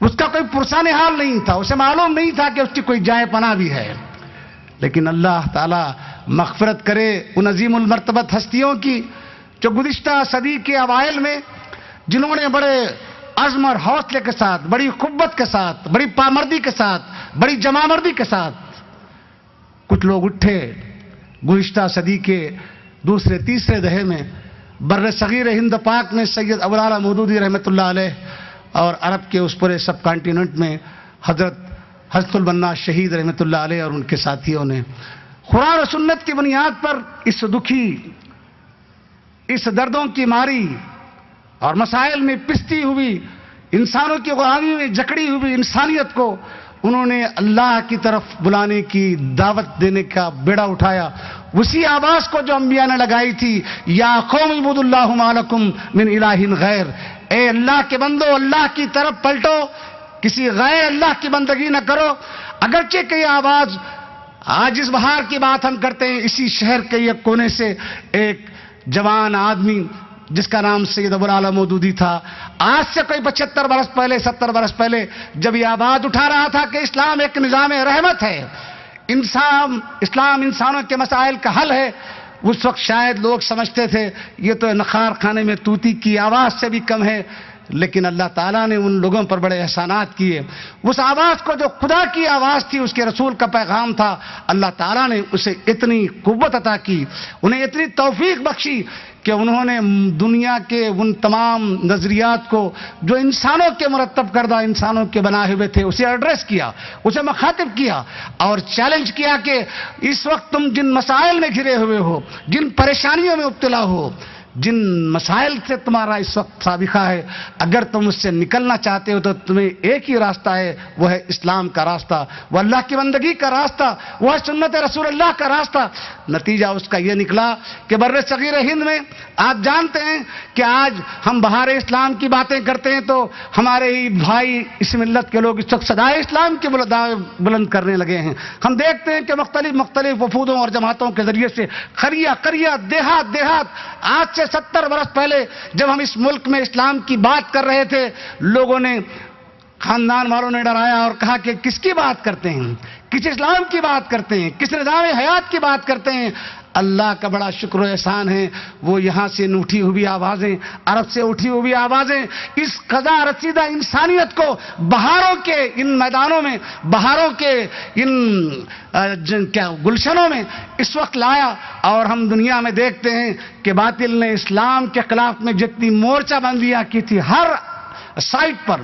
اس کا کوئی پرسان حال نہیں تھا، اسے معلوم نہیں تھا کہ اس کی کوئی جائے پناہ بھی ہے. لیکن اللہ تعالیٰ مغفرت کرے ان عظیم المرتبت ہستیوں کی جو گزشتہ صدی کے اوائل میں جنہوں نے بڑے عزم اور حوصلے کے ساتھ، بڑی قوت کے ساتھ، بڑی پامردی کے ساتھ، بڑی جمامردی کے ساتھ کچھ لوگ اٹھے گزشتہ صدی کے دوسرے تیسرے دہے میں بر صغیر ہند پاک میں سید ابو العلا مودودی رحمۃ اللہ علیہ اور عرب کے اس پورے سب کانٹیننٹ میں حضرت البنا شہید رحمۃ اللہ علیہ اور ان کے ساتھیوں نے قرآن و سنت کی بنیاد پر اس دکھی، اس دردوں کی ماری اور مسائل میں پستی ہوئی، انسانوں کی غلامی میں جکڑی ہوئی انسانیت کو انہوں نے اللہ کی طرف بلانے کی دعوت دینے کا بیڑا اٹھایا. اسی آواز کو جو انبیاء نے لگائی تھی، یا قوم اعبدوا اللہ ما لکم من الہ غیر، اے اللہ کے بندو اللہ کی طرف پلٹو، کسی غیر اللہ کی بندگی نہ کرو. اگرچہ کہ یہ آواز آج اس بہار کی بات ہم کرتے ہیں، اسی شہر کے ایک کونے سے ایک جوان آدمی جس کا نام سید ابو العلا مودودی تھا، آج سے کوئی 75 برس پہلے 70 برس پہلے جب یہ آواز اٹھا رہا تھا کہ اسلام ایک نظام رحمت ہے، اسلام انسانوں کے مسائل کا حل ہے، اس وقت شاید لوگ سمجھتے تھے یہ تو نخار خانے میں طوطی کی آواز سے بھی کم ہے. لیکن اللہ تعالیٰ نے ان لوگوں پر بڑے احسانات کیے. اس آواز کو جو خدا کی آواز تھی، اس کے رسول کا پیغام تھا، اللہ تعالیٰ نے اسے اتنی قوت عطا کی، انہیں اتنی توفیق بخشی کہ انہوں نے دنیا کے ان تمام نظریات کو جو انسانوں کے مرتب کردہ، انسانوں کے بنائے ہوئے تھے، اسے ایڈریس کیا، اسے مخاطب کیا اور چیلنج کیا کہ اس وقت تم جن مسائل میں گھرے ہوئے ہو، جن پریشانیوں میں مبتلا ہو، جن مسائل سے تمہارا اس وقت سابقہ ہے، اگر تم اس سے نکلنا چاہتے ہو تو تمہیں ایک ہی راستہ ہے، وہ ہے اسلام کا راستہ، وہ اللہ کی بندگی کا راستہ، وہ ہے سنت رسول اللہ کا راستہ. نتیجہ اس کا یہ نکلا کہ بر صغیر ہند میں آپ جانتے ہیں کہ آج ہم بہار اسلام کی باتیں کرتے ہیں تو ہمارے ہی بھائی اس ملت کے لوگ اس وقت صدائے اسلام کے بلند کرنے لگے ہیں. ہم دیکھتے ہیں کہ مختلف وفودوں اور جماعتوں کے ذریعے سے قریہ دیہات آج سے 70 برس پہلے جب ہم اس ملک میں اسلام کی بات کر رہے تھے، لوگوں نے، خاندان والوں نے ڈرایا اور کہا کہ کس کی بات کرتے ہیں، کس اسلام کی بات کرتے ہیں، کس نظام حیات کی بات کرتے ہیں. اللہ کا بڑا شکر و احسان ہے، وہ یہاں سے اٹھی ہوئی آوازیں، عرب سے اٹھی ہوئی آوازیں اس قضا رسیدہ انسانیت کو بہاروں کے ان میدانوں میں، بہاروں کے ان گلشنوں میں اس وقت لایا. اور ہم دنیا میں دیکھتے ہیں کہ باطل نے اسلام کے خلاف میں جتنی مورچہ بندیاں کی تھی، ہر سائٹ پر،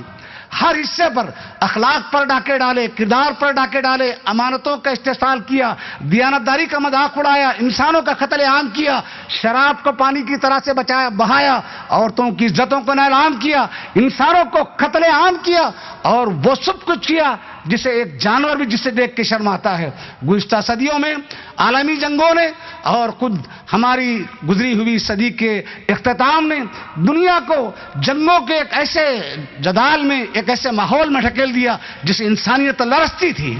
ہر حصے پر اخلاق پر ڈاکے ڈالے، کردار پر ڈاکے ڈالے، امانتوں کا استحصال کیا، دیانتداری کا مذاق اڑایا، انسانوں کا قتل عام کیا، شراب کو پانی کی طرح سے بہایا، عورتوں کی عزتوں کو نیلام کیا، انسانوں کو قتل عام کیا اور وہ سب کچھ کیا جسے ایک جانور بھی جسے دیکھ کے شرماتا ہے. گزشتہ صدیوں میں عالمی جنگوں نے اور خود ہماری گزری ہوئی صدی کے اختتام نے دنیا کو جنگوں کے ایک ایسے جدال میں، ایک ایسے ماحول میں ڈھکیل دیا جس انسانیت لرزتی تھی،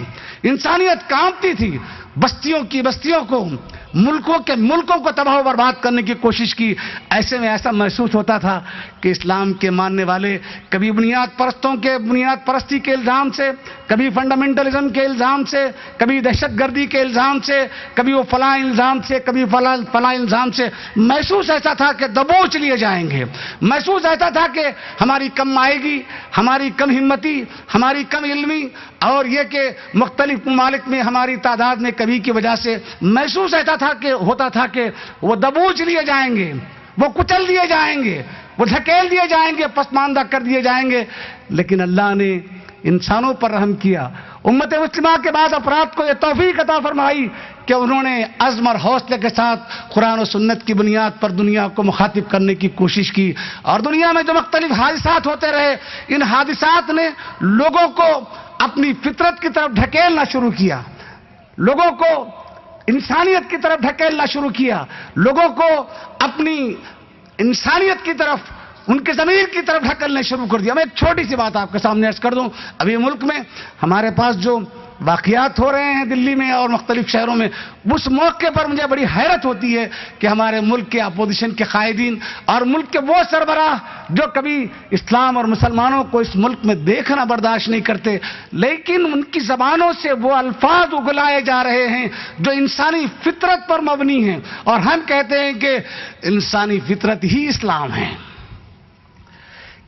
انسانیت کانپتی تھی. بستیوں کو، ملکوں کو تباہ و برباد کرنے کی کوشش کی. ایسے میں ایسا محسوس ہوتا تھا کہ اسلام کے ماننے والے کبھی بنیاد پرستی کے الزام سے، کبھی فنڈامنٹلزم کے الزام سے، کبھی دہشت گردی کے الزام سے، کبھی وہ فلاں الزام سے، کبھی فلاں الزام سے محسوس ایسا تھا کہ دبوچ لیے جائیں گے. محسوس ایسا تھا کہ ہماری کم آئے گی، ہماری کم ہمتی، ہماری کم علمی، اور یہ کہ مختلف ممالک میں ہماری تعداد میں کمی کی وجہ سے محسوس ہوتا تھا کہ وہ دبوچ لیے جائیں گے، وہ کچل دیے جائیں گے، وہ دھکیل دیے جائیں گے، پسماندہ کر دیے جائیں گے. لیکن اللہ نے انسانوں پر رحم کیا. امت مسلمہ کے بعد افراد کو یہ توفیق عطا فرمائی کہ انہوں نے عزم اور حوصلے کے ساتھ قرآن و سنت کی بنیاد پر دنیا کو مخاطب کرنے کی کوشش کی. اور دنیا میں جو مختلف حادثات ہوتے رہے، ان حادثات نے لوگوں کو اپنی فطرت کی طرف ڈھکیلنا شروع کیا، لوگوں کو انسانیت کی طرف ڈھکیلنا شروع کیا، لوگوں کو اپنی انسانیت کی طرف، ان کے ضمیر کی طرف ڈھکیلنا شروع کر دیا. میں ایک چھوٹی سی بات آپ کے سامنے عرض کر دوں. ابھی ملک میں ہمارے پاس جو واقعات ہو رہے ہیں دلی میں اور مختلف شہروں میں، اس موقع پر مجھے بڑی حیرت ہوتی ہے کہ ہمارے ملک کے اپوزیشن کے قائدین اور ملک کے وہ سربراہ جو کبھی اسلام اور مسلمانوں کو اس ملک میں دیکھنا برداشت نہیں کرتے، لیکن ان کی زبانوں سے وہ الفاظ اگلائے جا رہے ہیں جو انسانی فطرت پر مبنی ہیں، اور ہم کہتے ہیں کہ انسانی فطرت ہی اسلام ہے۔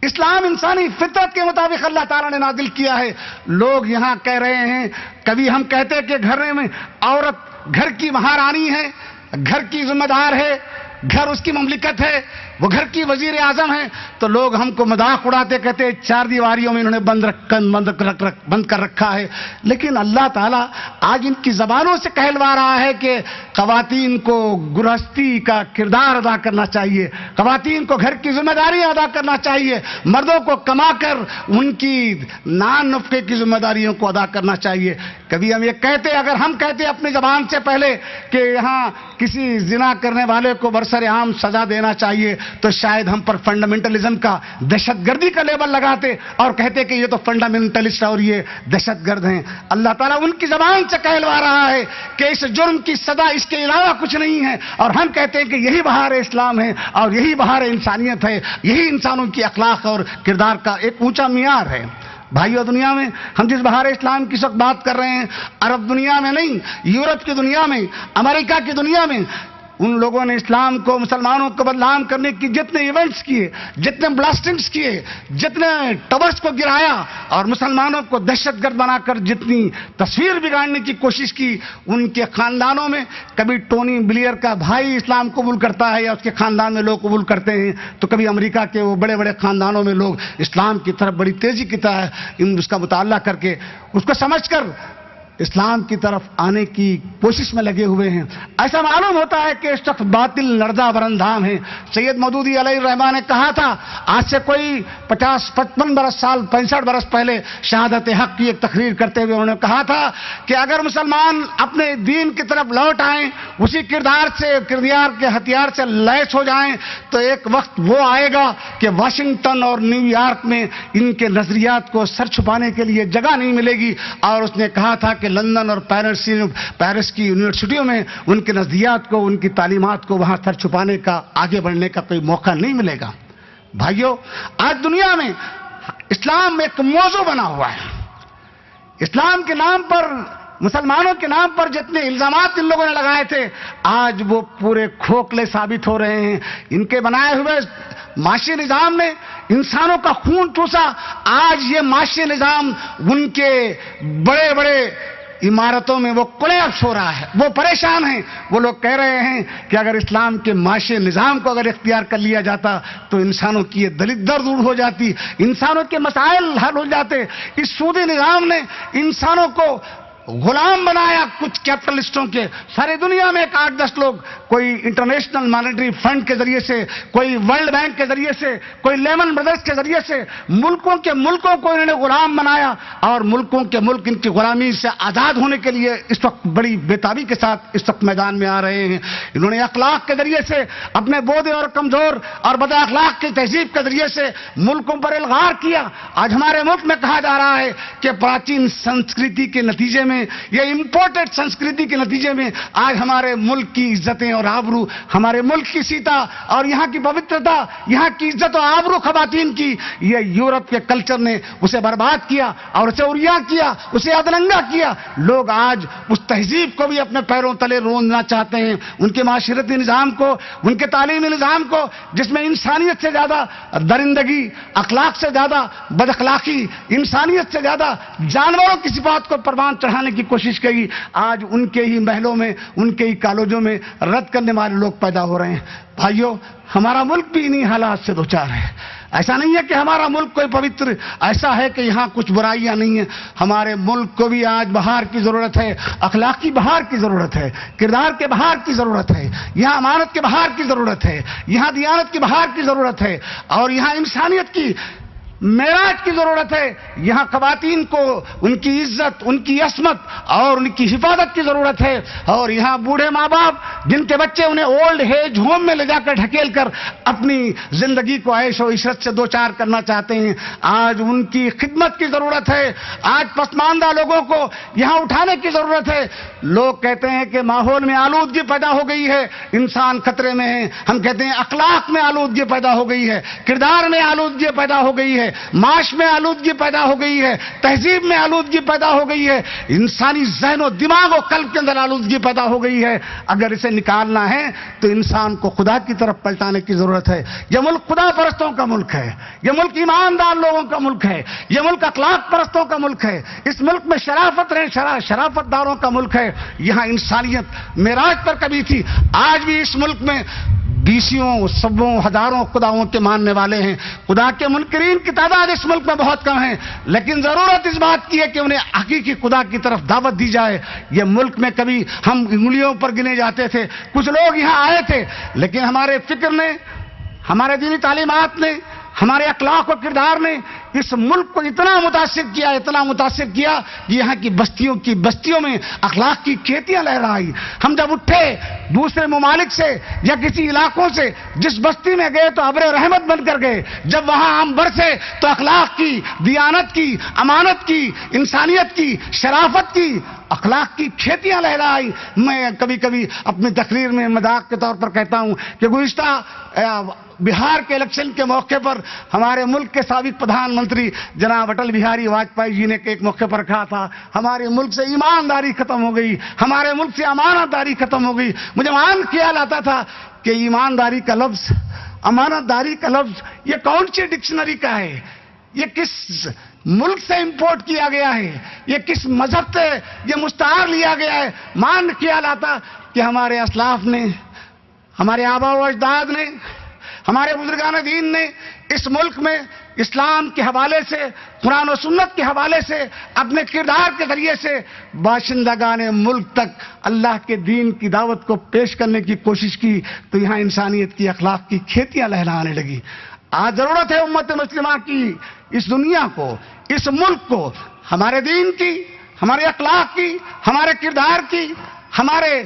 اسلام انسانی فطرت کے مطابق اللہ تعالیٰ نے نازل کیا ہے۔ لوگ یہاں کہہ رہے ہیں، کبھی ہم کہتے کہ گھر میں عورت گھر کی مہارانی ہے، گھر کی ذمہ دار ہے، گھر اس کی مملکت ہے، وہ گھر کی وزیر اعظم ہے، تو لوگ ہم کو مذاق اڑاتے کہتے چار دیواریوں میں انہوں نے بند کر رکھا ہے۔ لیکن اللہ تعالیٰ آج ان کی زبانوں سے کہلوا رہا ہے کہ خواتین کو گرہستی کا کردار ادا کرنا چاہیے، خواتین کو گھر کی ذمہ داریاں ادا کرنا چاہیے، مردوں کو کما کر ان کی نان نفقے کی ذمہ داریوں کو ادا کرنا چاہیے۔ کبھی ہم یہ کہتے، اگر ہم کہتے اپنی زبان سے پہلے کہ یہاں کسی زنا کرنے والے کو برسر عام سزا دینا چاہیے، تو شاید ہم پر فنڈامنٹلزم کا، دہشت گردی کا لیبل لگاتے اور کہتے کہ یہ تو فنڈامنٹلسٹ اور یہ دہشت گرد ہیں۔ اللہ تعالیٰ ان کی زبان سے کہلوا رہا ہے کہ اس جرم کی سزا اس کے علاوہ کچھ نہیں ہے، اور ہم کہتے ہیں کہ یہی بہار اسلام ہے اور یہی بہار انسانیت ہے، یہی انسانوں کی اخلاق اور کردار کا ایک اونچا معیار ہے۔ بھائیو، دنیا میں ہم جس بہار اسلام کی وقت بات کر رہے ہیں، عرب دنیا میں نہیں، یورپ کی دنیا میں، امریکہ کی دنیا میں، ان لوگوں نے اسلام کو، مسلمانوں کو بدنام کرنے کی جتنے ایونٹس کیے، جتنے بلاسٹنگز کیے، جتنے ٹاورز کو گرایا اور مسلمانوں کو دہشت گرد بنا کر جتنی تصویر بگاڑنے کی کوشش کی، ان کے خاندانوں میں کبھی ٹونی بلیئر کا بھائی اسلام قبول کرتا ہے یا اس کے خاندان میں لوگ قبول کرتے ہیں، تو کبھی امریکہ کے وہ بڑے بڑے خاندانوں میں لوگ اسلام کی طرف بڑی تیزی کی طرح اس کا مطالعہ کر کے اس کو سمجھ کر اسلام کی طرف آنے کی کوشش میں لگے ہوئے ہیں۔ ایسا معلوم ہوتا ہے کہ اس وقت باطل لرزہ براندام ہے۔ سید مودودی علیہ الرحمٰن نے کہا تھا، آج سے کوئی 65 برس پہلے شہادت حق کی ایک تقریر کرتے ہوئے انہوں نے کہا تھا کہ اگر مسلمان اپنے دین کی طرف لوٹ آئیں، اسی کردار کے ہتھیار سے لیس ہو جائیں، تو ایک وقت وہ آئے گا کہ واشنگٹن اور نیو یارک میں ان کے نظریات کو سر چھپانے کے لیے جگہ نہیں ملے گی۔ اور اس نے کہا تھا کہ لندن اور پیرس کی یونیورسٹیوں میں ان کے نظریات کو، ان کی تعلیمات کو وہاں سر چھپانے کا، آگے بڑھنے کا کوئی موقع نہیں ملے گا۔ بھائیو، آج دنیا میں اسلام ایک موضوع بنا ہوا ہے۔ اسلام کے نام پر، مسلمانوں کے نام پر جتنے الزامات ان لوگوں نے لگائے تھے، آج وہ پورے کھوکھلے ثابت ہو رہے ہیں۔ ان کے بنائے ہوئے معاشی نظام نے انسانوں کا خون چوسا۔ آج یہ معاشی نظام ان کے بڑے بڑے عمارتوں میں وہ کولیپس ہو رہا ہے، وہ پریشان ہیں۔ وہ لوگ کہہ رہے ہیں کہ اگر اسلام کے معاشی نظام کو اگر اختیار کر لیا جاتا تو انسانوں کی یہ دلت درد دور ہو جاتی، انسانوں کے مسائل حل ہو جاتے۔ اس سودی نظام نے انسانوں کو غلام بنایا کچھ کیپٹلسٹوں کے۔ ساری دنیا میں 8-10 لوگ، کوئی انٹرنیشنل مانیٹری فنڈ کے ذریعے سے، کوئی ورلڈ بینک کے ذریعے سے، کوئی لیمن بردرز کے ذریعے سے ملکوں کو انہوں نے غلام بنایا، اور ملک ان کی غلامی سے آزاد ہونے کے لیے اس وقت بڑی بےتابی کے ساتھ اس وقت میدان میں آ رہے ہیں۔ انہوں نے اخلاق کے ذریعے سے اپنے بودے اور کمزور اور بد اخلاق کی تہذیب کے ذریعے سے ملکوں پر الغار کیا۔ آج ہمارے ملک میں کہا جا رہا ہے کہ پراچین سنسکرتی کے نتیجے میں، یہ امپورٹڈ سنسکرتی کے نتیجے میں آج ہمارے ملک کی عزتیں اور آبرو، ہمارے ملک کی سیتا اور یہاں کی پوترتا، یہاں کی عزت و آبرو خواتین کی، یہ یورپ کے کلچر نے اسے برباد کیا اور اسے عریاں کیا، اسے ادرنگا کیا۔ لوگ آج اس تہذیب کو بھی اپنے پیروں تلے روننا چاہتے ہیں، ان کے معاشرتی نظام کو، ان کے تعلیمی نظام کو، جس میں انسانیت سے زیادہ درندگی، اخلاق سے زیادہ بد اخلاقی، انسانیت سے زیادہ جانوروں کی صفات کو پروان چڑھانے کی کوشش کی، آج ان کے ہی محلوں میں، ان کے ہی کالجوں میں رد کرنے والے لوگ پیدا ہو رہے ہیں۔ بھائیو، ہمارا ملک بھی انہی حالات سے دوچار ہے۔ ایسا نہیں ہے کہ ہمارا ملک کوئی پوتر، ایسا ہے کہ یہاں کچھ برائیاں نہیں ہیں۔ ہمارے ملک کو بھی آج بہار کی ضرورت ہے، اخلاقی بہار کی ضرورت ہے، کردار کے بہار کی ضرورت ہے، یہاں امانت کے بہار کی ضرورت ہے، یہاں دیانت کی بہار کی ضرورت ہے، اور یہاں انسانیت کی معراج کی ضرورت ہے، یہاں خواتین کو ان کی عزت، ان کی عصمت اور ان کی حفاظت کی ضرورت ہے، اور یہاں بوڑھے ماں باپ جن کے بچے انہیں اولڈ ایج ہوم میں لے جا کر ڈھکیل کر اپنی زندگی کو عیش و عشرت سے دو چار کرنا چاہتے ہیں، آج ان کی خدمت کی ضرورت ہے، آج پسماندہ لوگوں کو یہاں اٹھانے کی ضرورت ہے۔ لوگ کہتے ہیں کہ ماحول میں آلودگی پیدا ہو گئی ہے، انسان خطرے میں ہے، ہم کہتے ہیں اخلاق میں آلودگی پیدا ہو گئی ہے، کردار میں آلودگی پیدا ہو گئی ہے، معاش میں آلودگی پیدا ہو گئی ہے، تہذیب میں آلودگی پیدا ہو گئی ہے، انسانی ذہن و دماغ و قلب کے اندر آلودگی پیدا ہو گئی ہے۔ اگر اسے نکالنا ہے تو انسان کو خدا کی طرف پلٹانے کی ضرورت ہے۔ یہ ملک خدا پرستوں کا ملک ہے، یہ ملک ایماندار لوگوں کا ملک ہے، یہ ملک اخلاق پرستوں کا ملک ہے، اس ملک میں شرافت شرافت داروں کا ملک ہے۔ یہاں انسانیت معراج پر کبھی تھی، آج بھی اس ملک میں بیسیوں سبوں ہزاروں خداؤں کے ماننے والے ہیں، خدا کے منکرین کی تعداد اس ملک میں بہت کم ہے، لیکن ضرورت اس بات کی ہے کہ انہیں حقیقی خدا کی طرف دعوت دی جائے۔ یہ ملک میں کبھی ہم انگلیوں پر گنے جاتے تھے، کچھ لوگ یہاں آئے تھے، لیکن ہمارے فکر نے، ہمارے دینی تعلیمات نے، ہمارے اخلاق و کردار نے اس ملک کو اتنا متاثر کیا کہ یہاں کی بستیوں میں اخلاق کی کھیتیاں لہرائی۔ ہم جب اٹھے دوسرے ممالک سے یا کسی علاقوں سے جس بستی میں گئے تو ابر رحمت بن کر گئے، جب وہاں ہم برسے تو اخلاق کی، دیانت کی، امانت کی، انسانیت کی، شرافت کی، اخلاق کی کھیتیاں لہرائی۔ میں کبھی کبھی اپنی تقریر میں مذاق کے طور پر کہتا ہوں کہ گزشتہ بہار کے الیکشن کے موقع پر ہمارے ملک کے سابق پردھان منتری جناب اٹل بہاری واجپئی جی نے ایک موقع پر کہا تھا، ہمارے ملک سے ایمانداری ختم ہو گئی، ہمارے ملک سے امانت داری ختم ہو گئی۔ مجھے خیال آتا تھا کہ ایمانداری کا لفظ، امانت داری کا لفظ یہ کون سی ڈکشنری کا ہے؟ یہ کس ملک سے امپورٹ کیا گیا ہے؟ یہ کس مذہب سے یہ مستعار لیا گیا ہے؟ خیال آتا کہ ہمارے اسلاف نے، ہمارے آبا و اجداد نے، ہمارے بزرگان دین نے اس ملک میں اسلام کے حوالے سے، قرآن و سنت کے حوالے سے، اپنے کردار کے ذریعے سے باشندگان ملک تک اللہ کے دین کی دعوت کو پیش کرنے کی کوشش کی، تو یہاں انسانیت کی، اخلاق کی کھیتیاں لہرانے لگی۔ آج ضرورت ہے امت مسلمہ کی، اس دنیا کو، اس ملک کو ہمارے دین کی، ہمارے اخلاق کی، ہمارے کردار کی، ہمارے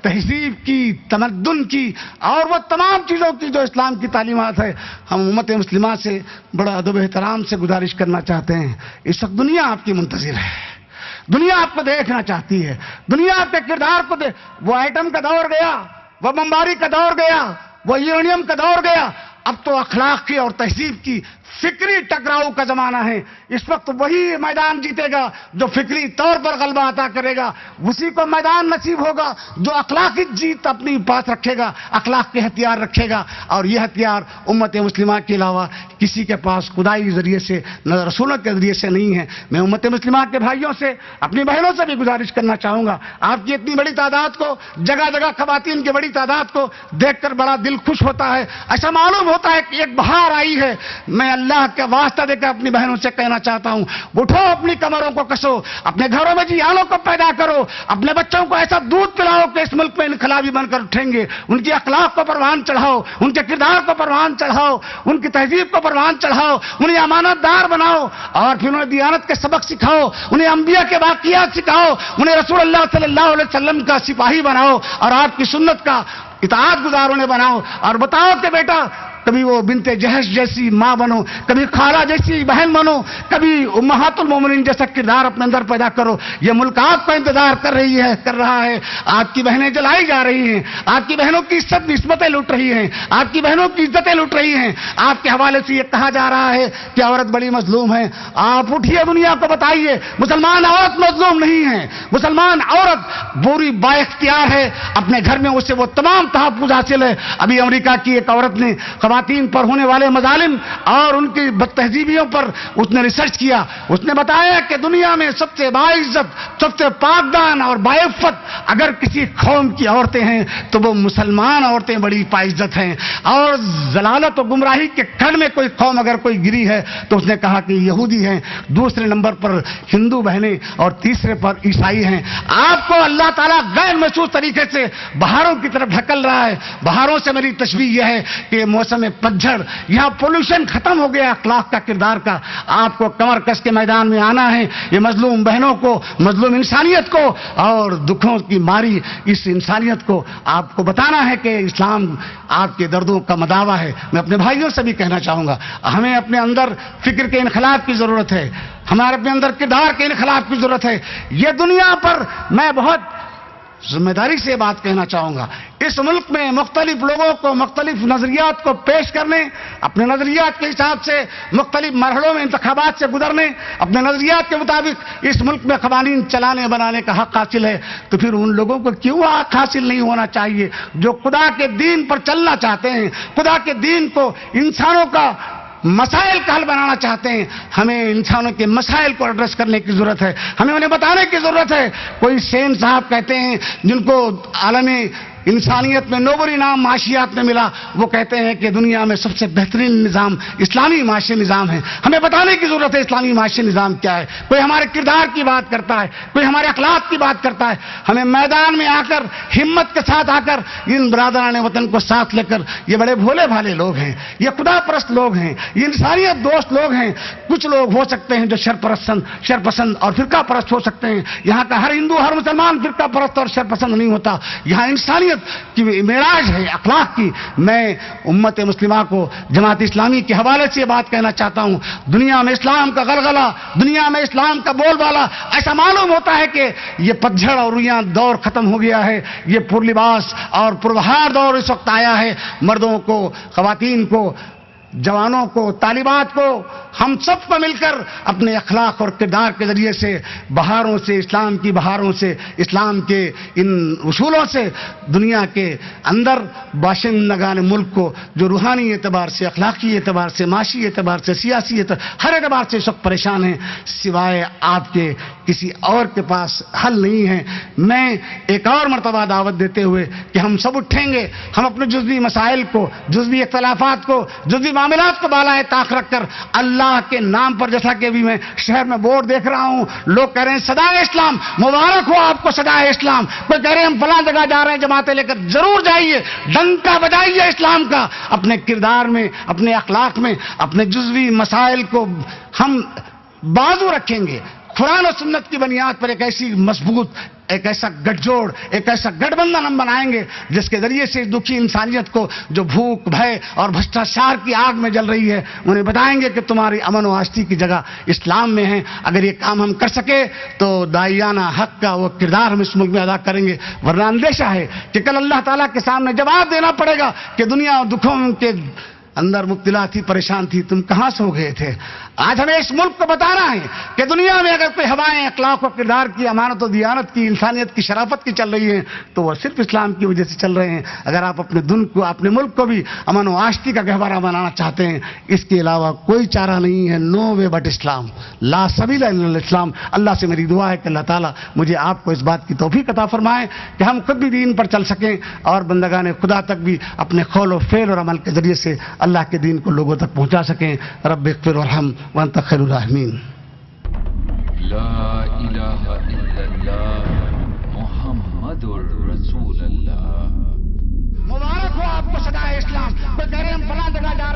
تہذیب کی، تمدن کی اور وہ تمام چیزوں کی جو اسلام کی تعلیمات ہے، ہم امت مسلمہ سے بڑا ادب و احترام سے گزارش کرنا چاہتے ہیں۔ اس وقت دنیا آپ کی منتظر ہے، دنیا آپ کو دیکھنا چاہتی ہے، دنیا آپ کے کردار کو وہ ایٹم کا دور گیا، وہ بمباری کا دور گیا، وہ یورینیم کا دور گیا، اب تو اخلاق کی اور تہذیب کی فکری ٹکراؤ کا زمانہ ہے۔ اس وقت وہی میدان جیتے گا جو فکری طور پر غلبہ عطا کرے گا، اسی کو میدان نصیب ہوگا جو اخلاقی جیت اپنی پاس رکھے گا، اخلاق کے ہتھیار رکھے گا، اور یہ ہتھیار امت مسلمہ کے علاوہ کسی کے پاس خدائی ذریعے سے نہ رسولوں کے ذریعے سے نہیں ہے۔ میں امت مسلمہ کے بھائیوں سے، اپنی بہنوں سے بھی گزارش کرنا چاہوں گا، آپ کی اتنی بڑی تعداد کو، جگہ جگہ خواتین کی بڑی تعداد کو دیکھ کر بڑا دل خوش ہوتا ہے، ایسا معلوم ہوتا ہے کہ ایک بہار آئی ہے۔ میں اللہ کا واسطہ دے کر اپنی بہنوں سے کہنا چاہتا ہوں، اٹھو، اپنی کمروں کو کسو، اپنے گھروں میں جیالوں کو پیدا کرو، اپنے بچوں کو ایسا دودھ پلاؤ کہ اس ملک میں انقلابی بن کر اٹھیں گے۔ ان کی اخلاق کو پروان چڑھاؤ، ان کے کردار کو پروان چڑھاؤ، ان کی تہذیب کو پروان چڑھاؤ، انہیں امانت دار بناؤ، اور پھر انہیں دیانت کے سبق سکھاؤ، انہیں انبیاء کے واقعات سکھاؤ، انہیں رسول اللہ صلی اللہ علیہ وسلم کا سپاہی بناؤ، اور آپ کی سنت کا اطاعت گزار انہیں بناؤ، اور بتاؤ کہ بیٹا کبھی وہ بنت جہش جیسی ماں بنو، کبھی خالہ جیسی بہن بنو، کبھی امہات المومنین جیسا کردار اپنے اندر پیدا کرو۔ یہ ملک آپ کا انتظار کر رہا ہے۔ آپ کی بہنیں جلائی جا رہی ہیں، آپ کی بہنوں کی عزتیں لوٹ رہی ہیں، آپ کی بہنوں کی عزتیں لوٹ رہی ہیں۔ آپ کے حوالے سے یہ کہا جا رہا ہے کہ عورت بڑی مظلوم ہے۔ آپ اٹھیے، دنیا کو بتائیے مسلمان عورت مظلوم نہیں ہے، مسلمان عورت پوری با اختیار ہے، اپنے گھر میں اسے وہ تمام تحفظ حاصل ہے۔ ابھی امریکہ کی ایک عورت نے خواتین پر ہونے والے مظالم اور ان کی بد تہذیبیوں پر اس نے ریسرچ کیا، اس نے بتایا کہ دنیا میں سب سے باعزت، سب سے پاکدان اور باعفت اگر کسی قوم کی عورتیں ہیں تو وہ مسلمان عورتیں بڑی باعزت ہیں، اور ضلالت و گمراہی کے کھڈ میں کوئی قوم اگر کوئی گری ہے تو اس نے کہا کہ یہودی ہیں، دوسرے نمبر پر ہندو بہنیں، اور تیسرے پر عیسائی ہیں۔ آپ کو اللہ تعالیٰ غیر محسوس طریقے سے بہاروں کی طرف ڈھکل رہا ہے۔ بہاروں سے میری تشبیہ یہ ہے کہ موسم میں پتجھڑ، یہاں پولوشن ختم ہو گیا اخلاق کا، کردار کا. آپ کو کمر کس کے میدان میں آنا ہے. یہ مظلوم بہنوں کو، مظلوم انسانیت کو اور دکھوں کی ماری اس انسانیت کو آپ کو بتانا ہے کہ اسلام آپ کے دردوں کا مداوا ہے. میں اپنے بھائیوں سے بھی کہنا چاہوں گا، ہمیں اپنے اندر فکر کے انقلاب کی ضرورت ہے، ہمارے اپنے اندر کردار کے انقلاب کی ضرورت ہے. یہ دنیا پر میں بہت ذمہ داری سے بات کہنا چاہوں گا، اس ملک میں مختلف لوگوں کو مختلف نظریات کو پیش کرنے، اپنے نظریات کے حساب سے مختلف مرحلوں میں انتخابات سے گزرنے، اپنے نظریات کے مطابق اس ملک میں قوانین چلانے بنانے کا حق حاصل ہے. تو پھر ان لوگوں کو کیوں حق حاصل نہیں ہونا چاہیے جو خدا کے دین پر چلنا چاہتے ہیں، خدا کے دین کو انسانوں کا مسائل کا حل بنانا چاہتے ہیں. ہمیں انسانوں کے مسائل کو ایڈریس کرنے کی ضرورت ہے، ہمیں انہیں بتانے کی ضرورت ہے. کوئی سین صاحب کہتے ہیں جن کو عالمی انسانیت میں نوبل انعام معاشیات میں ملا، وہ کہتے ہیں کہ دنیا میں سب سے بہترین نظام اسلامی معاشی نظام ہے. ہمیں بتانے کی ضرورت ہے اسلامی معاشی نظام کیا ہے. کوئی ہمارے کردار کی بات کرتا ہے، کوئی ہمارے اخلاق کی بات کرتا ہے. ہمیں میدان میں آ کر ہمت کے ساتھ آ کر ان برادران وطن کو ساتھ لے کر، یہ بڑے بھولے بھالے لوگ ہیں، یہ خدا پرست لوگ ہیں، یہ انسانیت دوست لوگ ہیں. کچھ لوگ ہو سکتے ہیں جو شرپسند اور فرقہ پرست ہو سکتے ہیں. یہاں کا ہر ہندو ہر مسلمان فرقہ پرست اور شرپسند نہیں ہوتا. یہاں انسانیت کی معراج ہے اخلاق کی. میں امت مسلمہ کو جماعت اسلامی کے حوالے سے یہ بات کہنا چاہتا ہوں، دنیا میں اسلام کا غلغلہ، دنیا میں اسلام کا بول بالا ایسا معلوم ہوتا ہے کہ یہ پتجھڑ اور رویاں دور ختم ہو گیا ہے. یہ پر لباس اور پربہار دور اس وقت آیا ہے. مردوں کو، خواتین کو، جوانوں کو، طالبات کو، ہم سب کو مل کر اپنے اخلاق اور کردار کے ذریعے سے بہاروں سے، اسلام کی بہاروں سے، اسلام کے ان اصولوں سے دنیا کے اندر باشندگان ملک کو جو روحانی اعتبار سے، اخلاقی اعتبار سے، معاشی اعتبار سے، سیاسی اعتبار، ہر اعتبار سے اس وقت پریشان ہیں، سوائے آپ کے کسی اور کے پاس حل نہیں ہے. میں ایک اور مرتبہ دعوت دیتے ہوئے کہ ہم سب اٹھیں گے، ہم اپنے جزوی مسائل کو، جزوی اختلافات کو، جزوی معاملات کو بالائے طاق رکھ کر اللہ کے نام پر، جیسا کہ ابھی میں شہر میں بورڈ دیکھ رہا ہوں، لوگ کہہ رہے ہیں صدائے اسلام، مبارک ہو آپ کو صدائے اسلام. کوئی کہہ رہے ہیں ہم فلاں جگہ جا رہے ہیں جماعتیں لے کر، ضرور جائیے، ڈنکا بجائیے اسلام کا. اپنے کردار میں، اپنے اخلاق میں، اپنے جزوی مسائل کو ہم بازو رکھیں گے. قرآن و سنت کی بنیاد پر ایک ایسی مضبوط، ایک ایسا گٹھ جوڑ، ایک ایسا گٹھ بندھن ہم بنائیں گے جس کے ذریعے سے دکھی انسانیت کو جو بھوک، بھے اور بھرشٹاچار کی آگ میں جل رہی ہے، انہیں بتائیں گے کہ تمہاری امن و آشتی کی جگہ اسلام میں ہے. اگر یہ کام ہم کر سکے تو داعیانہ حق کا وہ کردار ہم اس ملک میں ادا کریں گے. ورنہ اندیشہ ہے کہ کل اللہ تعالیٰ کے سامنے جواب دینا پڑے گا کہ دنیا دکھوں کے اندر مبتلا تھی، پریشان تھی، تم کہاں سو گئے تھے. آج ہمیں اس ملک کو بتانا ہے کہ دنیا میں اگر کوئی ہوائیں اخلاق و کردار کی، امانت و دیانت کی، انسانیت کی، شرافت کی چل رہی ہیں تو وہ صرف اسلام کی وجہ سے چل رہے ہیں. اگر آپ اپنے دن کو، اپنے ملک کو بھی امن و آشتی کا گہوارہ بنانا چاہتے ہیں، اس کے علاوہ کوئی چارہ نہیں ہے. نو وے بٹ اسلام، لا سبیل الا الاسلام. اللہ سے میری دعا ہے کہ اللہ تعالیٰ مجھے آپ کو اس بات کی توفیق عطا فرمائے کہ ہم خود بھی دین پر چل سکیں اور بندگان خدا تک بھی اپنے قول و فعل اور عمل کے ذریعے سے اللہ کے دین کو لوگوں تک پہنچا سکیں. رب اغفر وارحم وانت خیر الراحمین. لا الہ الا اللہ محمد رسول اللہ. مبارک ہو آپ کو صدائے اسلام. کوئی کہہ رہے ہیں ہم فلاں جگہ جا رہے ہیں